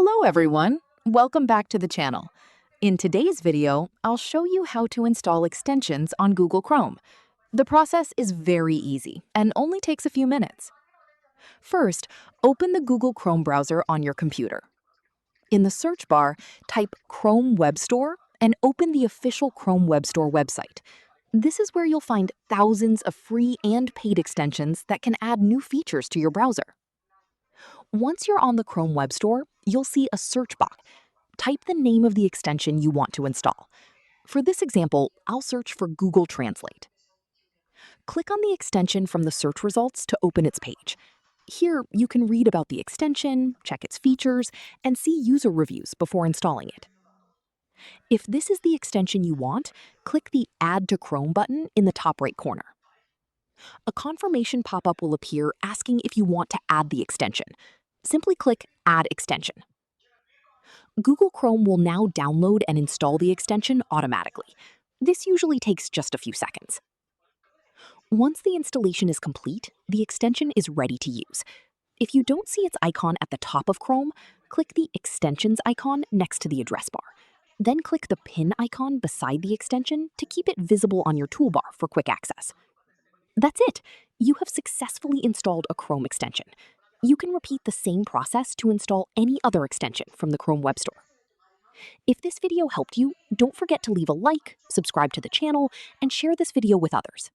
Hello everyone, welcome back to the channel. In today's video, I'll show you how to install extensions on Google Chrome. The process is very easy and only takes a few minutes. First, open the Google Chrome browser on your computer. In the search bar, type Chrome Web Store and open the official Chrome Web Store website. This is where you'll find thousands of free and paid extensions that can add new features to your browser. Once you're on the Chrome Web Store, you'll see a search box. Type the name of the extension you want to install. For this example, I'll search for Google Translate. Click on the extension from the search results to open its page. Here, you can read about the extension, check its features, and see user reviews before installing it. If this is the extension you want, click the Add to Chrome button in the top right corner. A confirmation pop-up will appear asking if you want to add the extension. Simply click Add Extension. Google Chrome will now download and install the extension automatically. This usually takes just a few seconds. Once the installation is complete, the extension is ready to use. If you don't see its icon at the top of Chrome, click the Extensions icon next to the address bar. Then click the pin icon beside the extension to keep it visible on your toolbar for quick access. That's it! You have successfully installed a Chrome extension. You can repeat the same process to install any other extension from the Chrome Web Store. If this video helped you, don't forget to leave a like, subscribe to the channel, and share this video with others.